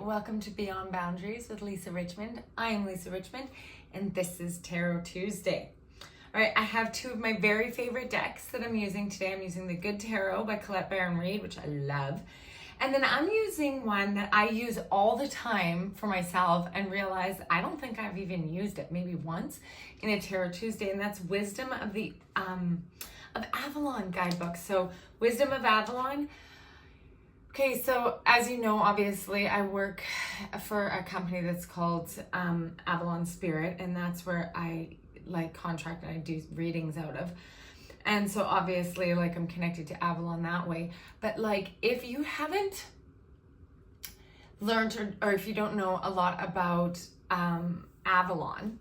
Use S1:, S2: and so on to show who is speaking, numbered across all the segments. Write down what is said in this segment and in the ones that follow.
S1: Welcome to Beyond Boundaries with Lisa Richmond. I am Lisa Richmond, and this is Tarot Tuesday. All right, I have two of my very favorite decks that I'm using today. I'm using the Good Tarot by Colette Baron-Reid, which I love. And then I'm using one that I use all the time for myself and realize I don't think I've even used it, maybe once in a Tarot Tuesday, and that's Wisdom of the of Avalon guidebook. So Wisdom of Avalon. Okay, so as you know, obviously I work for a company that's called Avalon Spirit, and that's where I contract and I do readings out of. And so obviously I'm connected to Avalon that way. But if you haven't learned or if you don't know a lot about Avalon,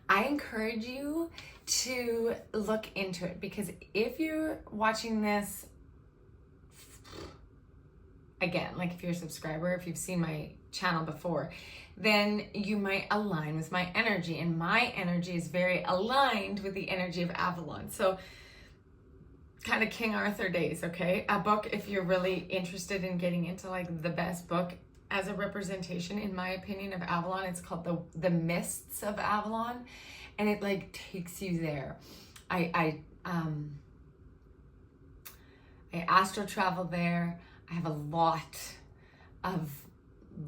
S1: I encourage you to look into it, because if you're watching this again, if you're a subscriber, if you've seen my channel before, then you might align with my energy, and my energy is very aligned with the energy of Avalon. So kind of King Arthur days, okay? A book, if you're really interested in getting into the best book as a representation, in my opinion, of Avalon, it's called the Mists of Avalon, and it takes you there. I astral travel there. I have a lot of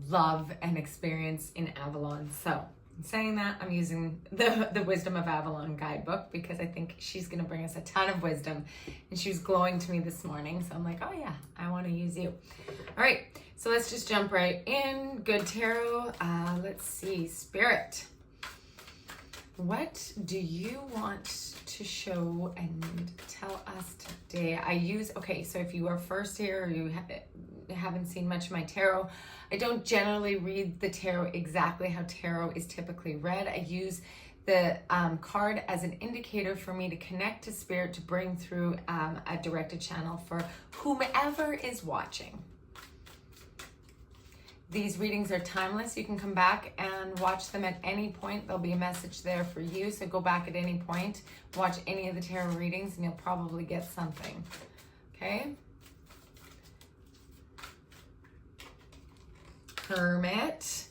S1: love and experience in Avalon. So in saying that, I'm using the Wisdom of Avalon guidebook because I think she's going to bring us a ton of wisdom, and she was glowing to me this morning. So I'm like, oh yeah, I want to use you. All right, so let's just jump right in. Good Tarot. Let's see, Spirit. What do you want to show and tell us today? Okay, so if you are first here or you haven't seen much of my tarot, I don't generally read the tarot exactly how tarot is typically read. I use the card as an indicator for me to connect to Spirit, to bring through a directed channel for whomever is watching. These readings are timeless. You can come back and watch them at any point. There'll be a message there for you. So go back at any point, watch any of the tarot readings, and you'll probably get something. Okay? Hermit.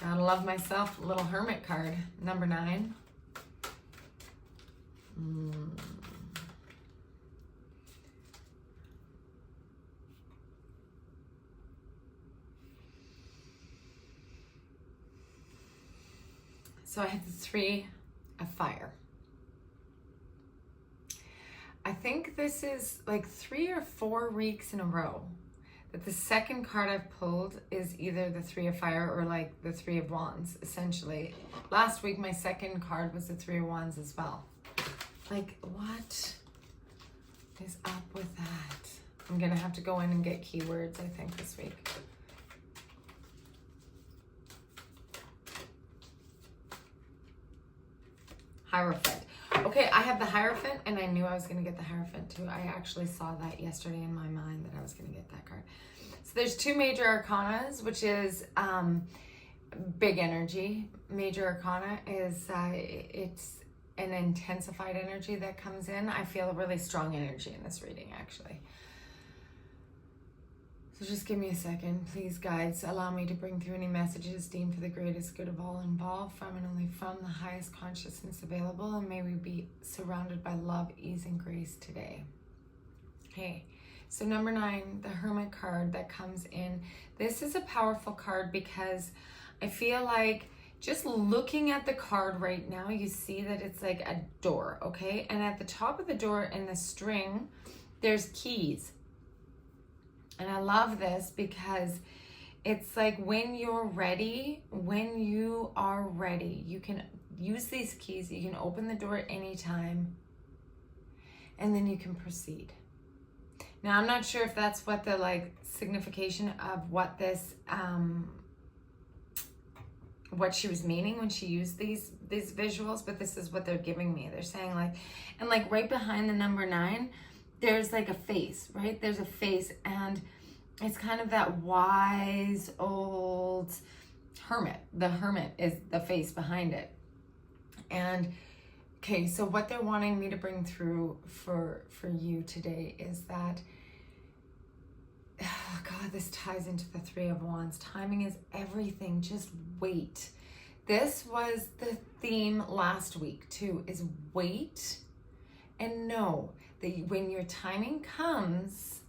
S1: Gotta love myself a little Hermit card. Number 9. So I have the 3 of Fire. I think this is 3 or 4 weeks in a row that the second card I've pulled is either the 3 of Fire or the 3 of Wands, essentially. Last week, my second card was the 3 of Wands as well. What is up with that? I'm going to have to go in and get keywords, I think, this week. Hierophant. Okay, I have the Hierophant, and I knew I was going to get the Hierophant too. I actually saw that yesterday in my mind that I was going to get that card. So there's 2 major arcanas, which is big energy. Major arcana is it's an intensified energy that comes in. I feel a really strong energy in this reading, actually. So just give me a second, please, guides. Allow me to bring through any messages deemed for the greatest good of all involved, from and only from the highest consciousness available, and may we be surrounded by love, ease, and grace today. Okay, so number 9, the Hermit card that comes in. This is a powerful card because I feel just looking at the card right now, you see that it's a door, okay? And at the top of the door in the string, there's keys. And I love this because it's when you're ready, when you are ready, you can use these keys. You can open the door at any time, and then you can proceed. Now, I'm not sure if that's what the signification of what this, what she was meaning when she used these visuals, but this is what they're giving me. They're saying and right behind the number 9, there's a face, right? There's a face, and it's kind of that wise old hermit. The hermit is the face behind it. And okay, so what they're wanting me to bring through for you today is that Oh God, this ties into the Three of Wands. Timing is everything. Just wait. This was the theme last week too, is wait and know that when your timing comes,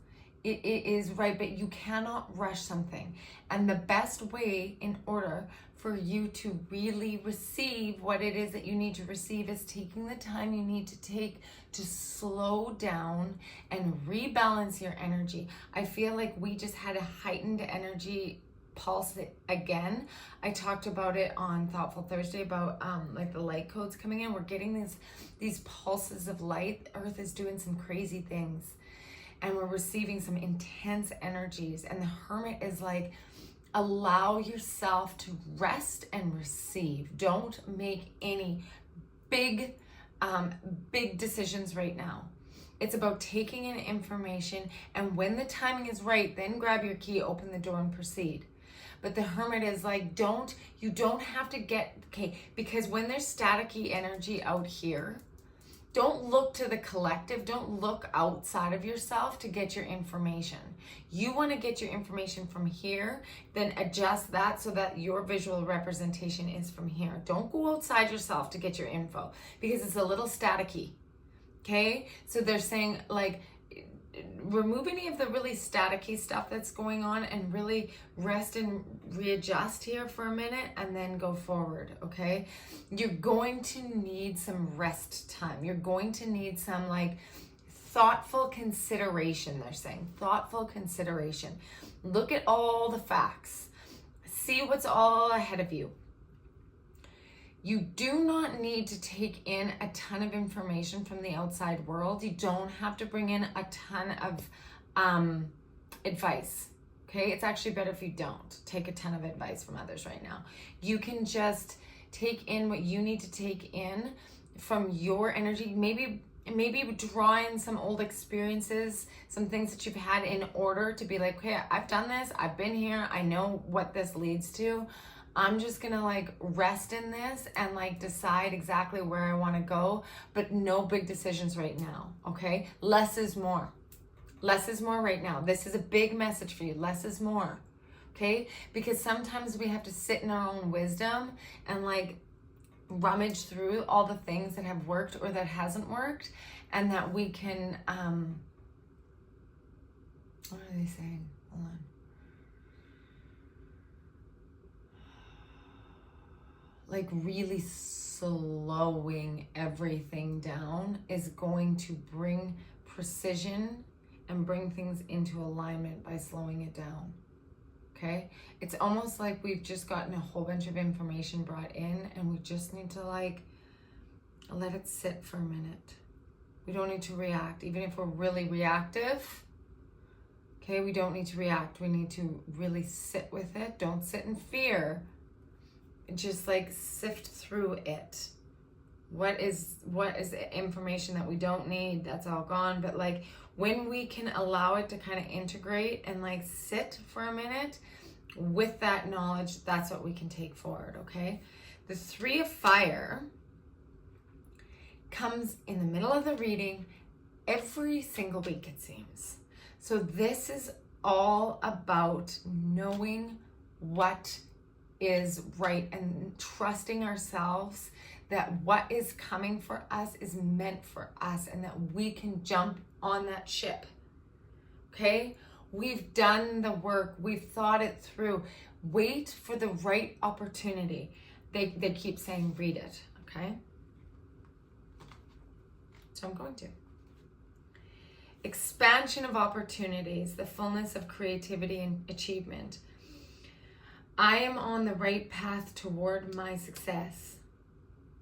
S1: it is right, but you cannot rush something. And the best way in order for you to really receive what it is that you need to receive is taking the time you need to take to slow down and rebalance your energy. I feel like we just had a heightened energy pulse again. I talked about it on Thoughtful Thursday about like the light codes coming in. We're getting these pulses of light. Earth is doing some crazy things and we're receiving some intense energies. And the Hermit is like, allow yourself to rest and receive. Don't make any big decisions right now. It's about taking in information, and when the timing is right, then grab your key, open the door, and proceed. But the Hermit is like, you don't have to get, okay, because when there's staticky energy out here, don't look to the collective, don't look outside of yourself to get your information. You want to get your information from here, then adjust that so that your visual representation is from here. Don't go outside yourself to get your info because it's a little staticky, okay? So they're saying like, remove any of the really staticky stuff that's going on and really rest and readjust here for a minute and then go forward, okay? You're going to need some rest time. You're going to need some like thoughtful consideration, they're saying. Thoughtful consideration. Look at all the facts. See what's all ahead of you. You do not need to take in a ton of information from the outside world. You don't have to bring in a ton of advice, okay? It's actually better if you don't take a ton of advice from others right now. You can just take in what you need to take in from your energy. Maybe draw in some old experiences, some things that you've had in order to be like, okay, I've done this, I've been here, I know what this leads to. I'm just gonna like rest in this and like decide exactly where I want to go, but no big decisions right now, okay? Less is more. Less is more right now. This is a big message for you. Less is more, okay? Because sometimes we have to sit in our own wisdom and like rummage through all the things that have worked or that hasn't worked, and that we can, what are they saying? Hold on. Like really slowing everything down is going to bring precision and bring things into alignment by slowing it down, okay? It's almost like we've just gotten a whole bunch of information brought in and we just need to like let it sit for a minute. We don't need to react, even if we're really reactive, okay? We don't need to react. We need to really sit with it. Don't sit in fear. Just like sift through it. What is the information that we don't need? That's all gone. But like when we can allow it to kind of integrate and like sit for a minute with that knowledge, that's what we can take forward, okay? The Three of Fire comes in the middle of the reading every single week, it seems. So this is all about knowing what is right and trusting ourselves that what is coming for us is meant for us and that we can jump on that ship, okay? We've done the work. We've thought it through. Wait for the right opportunity. They keep saying read it, okay? So I'm going to. Expansion of opportunities, the fullness of creativity and achievement. I am on the right path toward my success.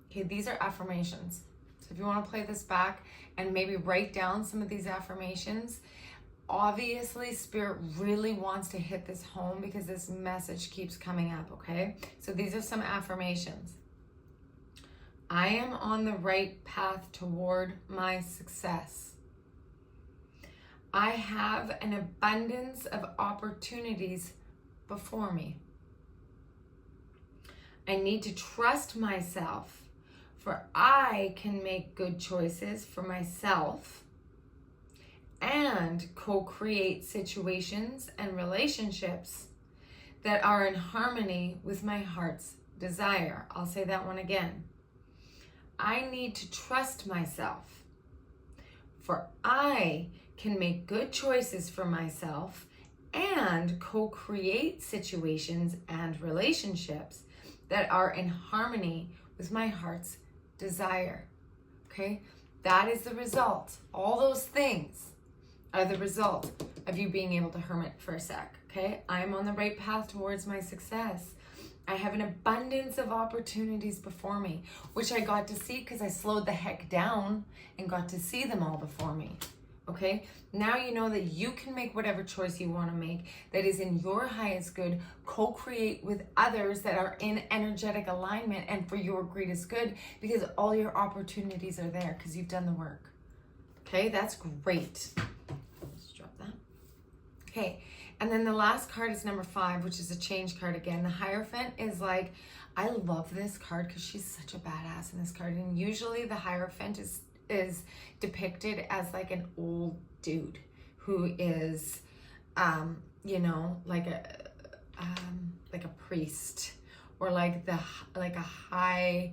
S1: Okay, these are affirmations. So if you want to play this back and maybe write down some of these affirmations, obviously Spirit really wants to hit this home because this message keeps coming up, okay? So these are some affirmations. I am on the right path toward my success. I have an abundance of opportunities before me. I need to trust myself, for I can make good choices for myself and co-create situations and relationships that are in harmony with my heart's desire. I'll say that one again. I need to trust myself, for I can make good choices for myself and co-create situations and relationships that are in harmony with my heart's desire. Okay? That is the result. All those things are the result of you being able to hermit for a sec. Okay? I'm on the right path towards my success. I have an abundance of opportunities before me, which I got to see because I slowed the heck down and got to see them all before me. Okay? Now you know that you can make whatever choice you want to make that is in your highest good, co-create with others that are in energetic alignment and for your greatest good, because all your opportunities are there because you've done the work. Okay? That's great. Let's drop that. Okay. And then the last card is number 5, which is a change card again. The Hierophant is like, I love this card because she's such a badass in this card. And usually the Hierophant is depicted as like an old dude who is, like a priest, or like a high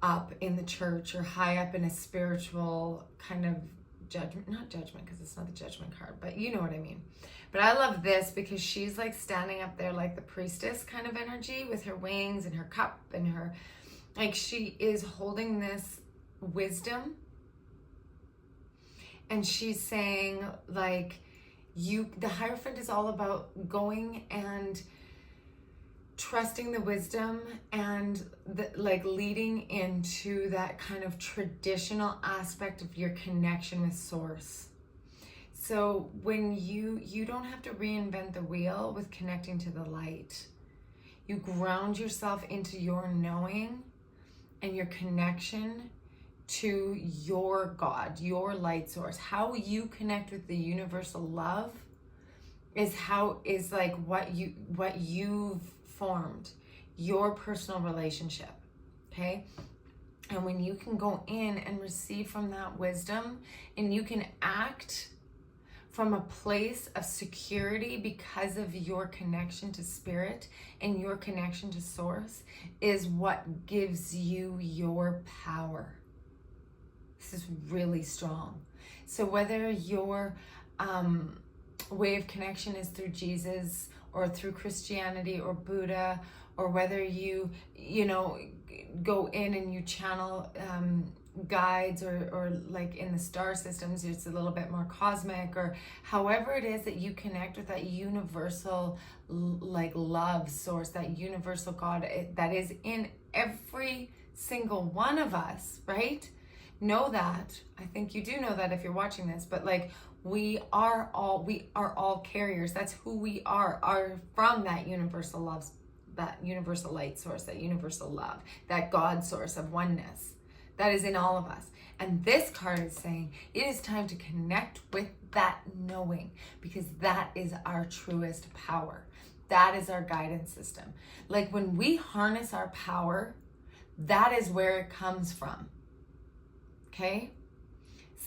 S1: up in the church, or high up in a spiritual kind of not judgment because it's not the Judgment card, but you know what I mean. But I love this because she's like standing up there like the priestess kind of energy with her wings and her cup and her, like she is holding this wisdom, and she's saying like, the Hierophant is all about going and trusting the wisdom and leading into that kind of traditional aspect of your connection with source. So when you don't have to reinvent the wheel with connecting to the light. You ground yourself into your knowing and your connection to your God, your light source. How you connect with the universal love is like what you've formed, your personal relationship. Okay? And when you can go in and receive from that wisdom, and you can act from a place of security because of your connection to spirit and your connection to source, is what gives you your power. This is really strong. So whether your way of connection is through Jesus or through Christianity or Buddha, or whether you go in and you channel guides, or like in the star systems, it's a little bit more cosmic, or however it is that you connect with that universal like love source, that universal God that is in every single one of us, right? Know that. I think you do know that if you're watching this, but like we are all carriers. That's who we are from that universal love, that universal light source, that universal love, that God source of oneness that is in all of us. And this card is saying it is time to connect with that knowing, because that is our truest power. That is our guidance system. Like when we harness our power, that is where it comes from. Okay?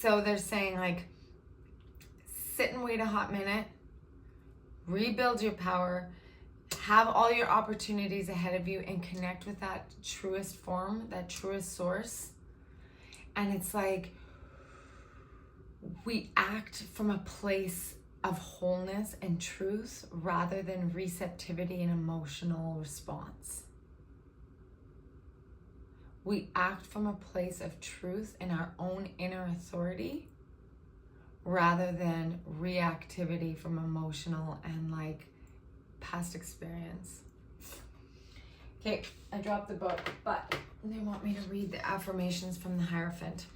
S1: So they're saying like, sit and wait a hot minute, rebuild your power, have all your opportunities ahead of you, and connect with that truest form, that truest source. And it's like we act from a place of wholeness and truth rather than receptivity and emotional response. We act from a place of truth in our own inner authority rather than reactivity from emotional and like past experience. Okay, I dropped the book, but they want me to read the affirmations from the Hierophant.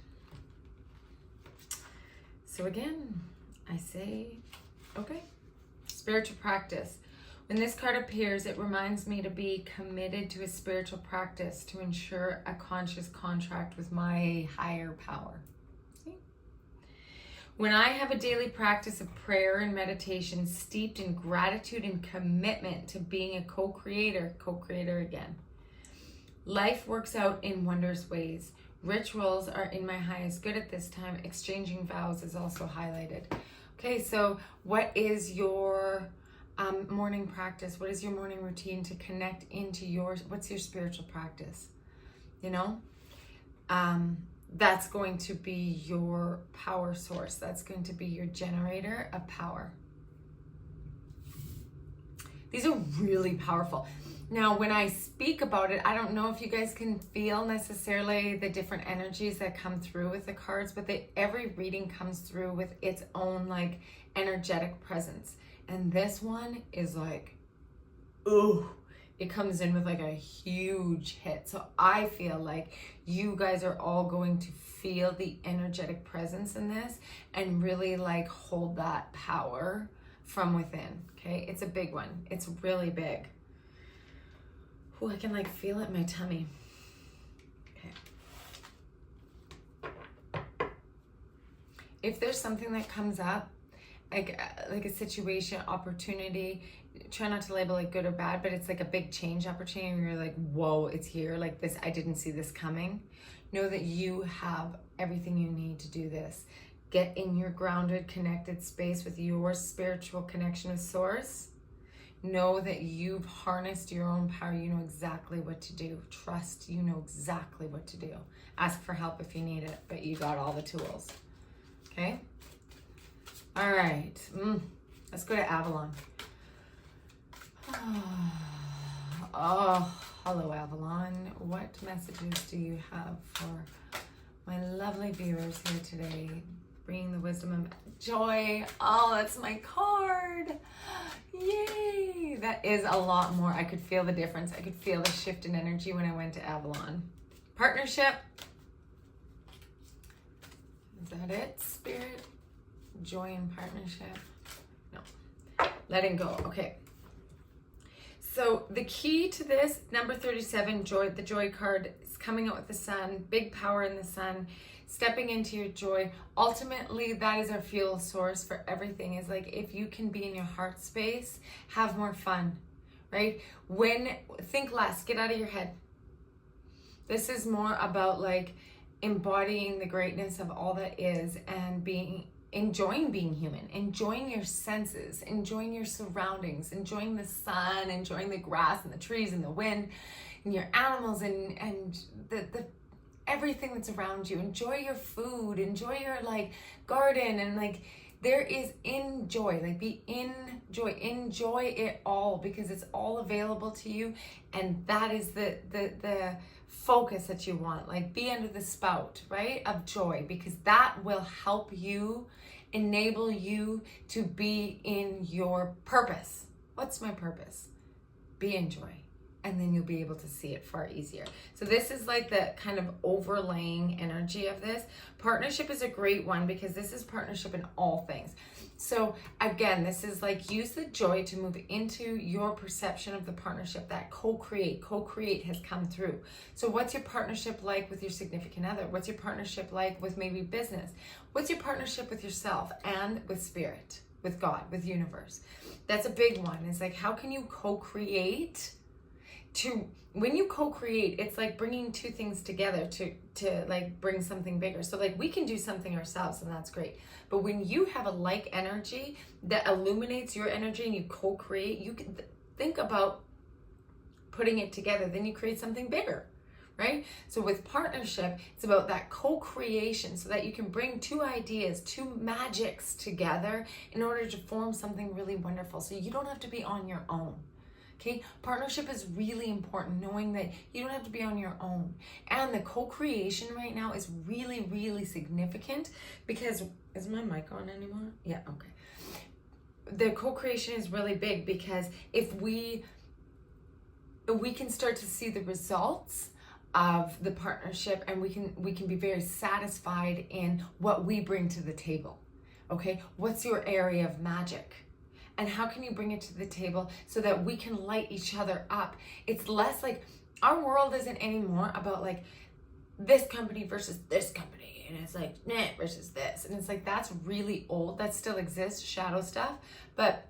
S1: So again, I say, okay, spiritual practice. When this card appears, it reminds me to be committed to a spiritual practice to ensure a conscious contract with my higher power. Okay. When I have a daily practice of prayer and meditation steeped in gratitude and commitment to being a co-creator again, life works out in wondrous ways. Rituals are in my highest good at this time. Exchanging vows is also highlighted. Okay, so what is your morning practice? What is your morning routine to connect into what's your spiritual practice? You know, that's going to be your power source. That's going to be your generator of power. These are really powerful. Now, when I speak about it, I don't know if you guys can feel necessarily the different energies that come through with the cards, but every reading comes through with its own like energetic presence. And this one is like, ooh, it comes in with like a huge hit. So I feel like you guys are all going to feel the energetic presence in this and really like hold that power from within. Okay, it's a big one. It's really big. Ooh, I can like feel it in my tummy. Okay. If there's something that comes up, like a situation, opportunity, try not to label it good or bad, but it's like a big change opportunity where you're like, whoa, it's here. Like this, I didn't see this coming. Know that you have everything you need to do this. Get in your grounded, connected space with your spiritual connection with Source. Know that you've harnessed your own power. You know exactly what to do. Trust you know exactly what to do. Ask for help if you need it, but you got all the tools. Okay? All right. Let's go to Avalon. Oh, hello, Avalon. What messages do you have for my lovely viewers here today? Bringing the wisdom of joy. Oh, that's my card. Yay. That is a lot more. I could feel the difference. I could feel the shift in energy when I went to Avalon. Partnership. Is that it? Spirit. Joy and partnership. No. Letting go. Okay. So the key to this, number 37, joy, the joy card is coming out with the sun, big power in the sun, stepping into your joy. Ultimately, that is our fuel source for everything. Is like, if you can be in your heart space, have more fun, right? Think less, get out of your head. This is more about like embodying the greatness of all that is and enjoying being human, enjoying your senses, enjoying your surroundings, enjoying the sun, enjoying the grass and the trees and the wind and your animals and the everything that's around you. Enjoy your food, enjoy your like garden, and like there is enjoy, like be in joy, enjoy it all because it's all available to you, and that is the focus that you want. Like be under the spout, right, of joy, because that will help you, enable you to be in your purpose. What's my purpose? Be in joy. And then you'll be able to see it far easier. So this is like the kind of overlaying energy of this. Partnership is a great one because this is partnership in all things. So again, this is like use the joy to move into your perception of the partnership, that co-create has come through. So what's your partnership like with your significant other? What's your partnership like with maybe business? What's your partnership with yourself and with spirit, with God, with universe? That's a big one. It's like, how can you co-create? When you co-create, it's like bringing two things together to like bring something bigger. So like we can do something ourselves and that's great. But when you have a like energy that illuminates your energy and you co-create, you can think about putting it together. Then you create something bigger, right? So with partnership, it's about that co-creation so that you can bring two ideas, two magics together in order to form something really wonderful. So you don't have to be on your own. Okay, partnership is really important, knowing that you don't have to be on your own. And the co-creation right now is really, really significant because, is my mic on anymore? Yeah, okay. The co-creation is really big because if we can start to see the results of the partnership, and we can be very satisfied in what we bring to the table. Okay, what's your area of magic? And how can you bring it to the table so that we can light each other up? It's less like, our world isn't anymore about like this company versus this company. And it's like, nah, versus this. And it's like, that's really old. That still exists, shadow stuff. But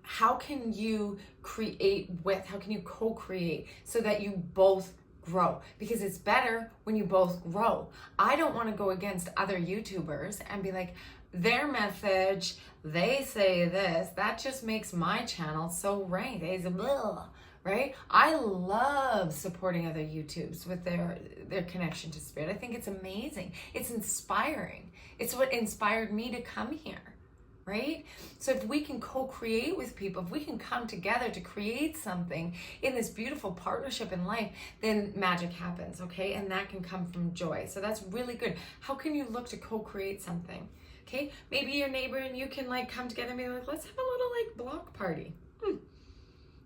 S1: how can you create with, how can you co-create so that you both grow, because it's better when you both grow. I don't want to go against other YouTubers and be like, their message, they say this, that just makes my channel so rank. It's blah, right? I love supporting other YouTubes with their connection to spirit. I think it's amazing. It's inspiring. It's what inspired me to come here, right? So if we can co-create with people, if we can come together to create something in this beautiful partnership in life, then magic happens, okay? And that can come from joy. So that's really good. How can you look to co-create something? Okay, maybe your neighbor and you can like come together and be like, let's have a little like block party.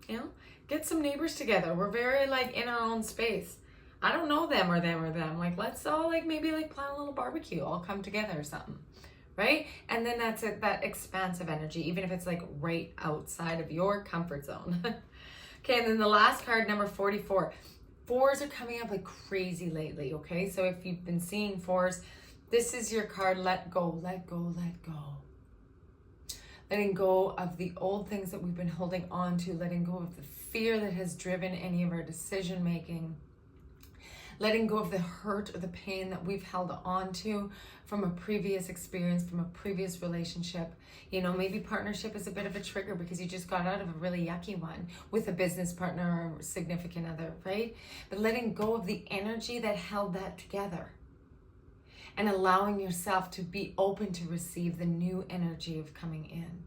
S1: You know, get some neighbors together. We're very like in our own space. I don't know them or them or them. Like, let's all like maybe like plan a little barbecue, all come together or something, right? And then that's it, that expansive energy, even if it's like right outside of your comfort zone. Okay, and then the last card, number 44. Fours are coming up like crazy lately, okay? So if you've been seeing fours, this is your card, let go, let go, let go. Letting go of the old things that we've been holding on to, letting go of the fear that has driven any of our decision making, letting go of the hurt or the pain that we've held on to from a previous experience, from a previous relationship. You know, maybe partnership is a bit of a trigger because you just got out of a really yucky one with a business partner or significant other, right? But letting go of the energy that held that together, and allowing yourself to be open to receive the new energy of coming in.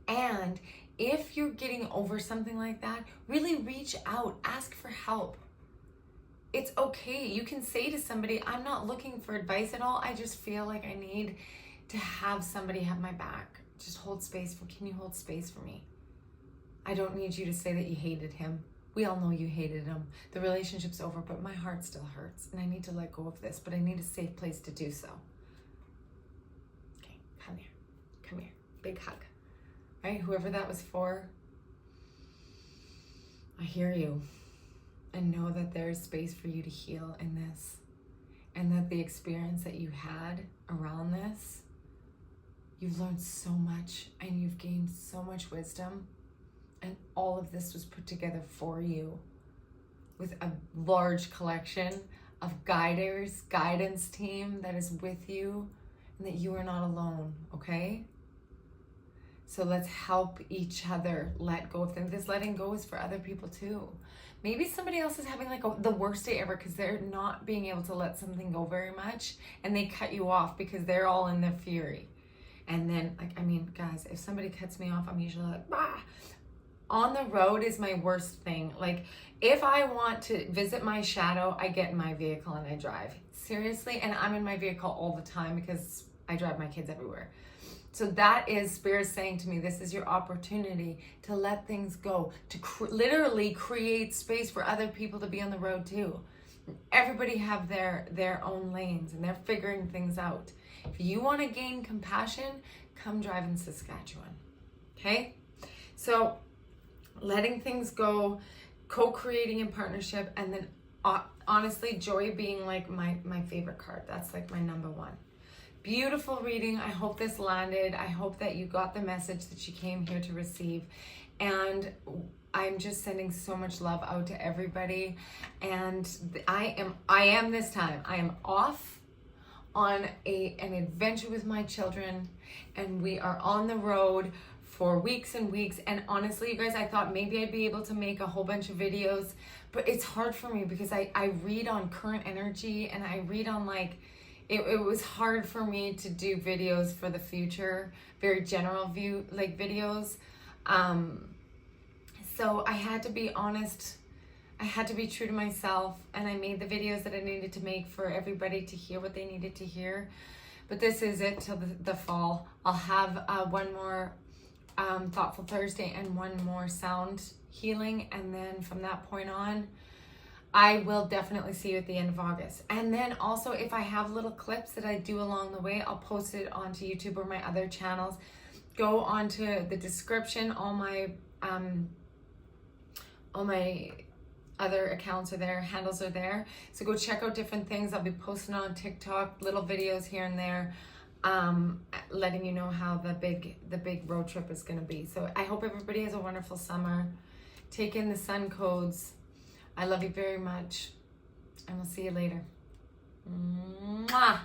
S1: And if you're getting over something like that, really reach out, ask for help. It's okay. You can say to somebody, I'm not looking for advice at all. I just feel like I need to have somebody have my back. Just hold space can you hold space for me? I don't need you to say that you hated him. We all know you hated him. The relationship's over, but my heart still hurts and I need to let go of this, but I need a safe place to do so. Okay, come here, big hug, right? Whoever that was for, I hear you and know that there is space for you to heal in this, and that the experience that you had around this, you've learned so much and you've gained so much wisdom. And all of this was put together for you with a large collection of guidance team that is with you, and that you are not alone, okay? So let's help each other let go of things. This letting go is for other people too. Maybe somebody else is having like the worst day ever because they're not being able to let something go very much, and they cut you off because they're all in their fury. And then, like, I mean, guys, if somebody cuts me off, I'm usually like, bah! On the road is my worst thing. Like, if I want to visit my shadow, I get in my vehicle and I drive. Seriously, and I'm in my vehicle all the time because I drive my kids everywhere. So that is Spirit saying to me, this is your opportunity to let things go, to literally create space for other people to be on the road too. Everybody have their own lanes and they're figuring things out. If you want to gain compassion, come drive in Saskatchewan, okay? So letting things go, co-creating in partnership, and then honestly, joy being like my favorite card. That's like my number one. Beautiful reading. I hope this landed. I hope that you got the message that you came here to receive. And I'm just sending so much love out to everybody. And I am this time. I am off on an adventure with my children, and we are on the road for weeks and weeks. And honestly, you guys, I thought maybe I'd be able to make a whole bunch of videos, but it's hard for me because I read on current energy, and I read on like, it was hard for me to do videos for the future, very general view like videos. So I had to be honest. I had to be true to myself, and I made the videos that I needed to make for everybody to hear what they needed to hear. But this is it till the fall. I'll have one more Thoughtful Thursday and one more sound healing, and then from that point on, I will definitely see you at the end of August. And then also, if I have little clips that I do along the way, I'll post it onto YouTube or my other channels. Go onto the description. All my other accounts are there, handles are there. So go check out different things. I'll be posting on TikTok, little videos here and there, letting you know how the big road trip is going to be. So I hope everybody has a wonderful summer. Take in the sun codes. I love you very much. And we'll see you later. Mwah!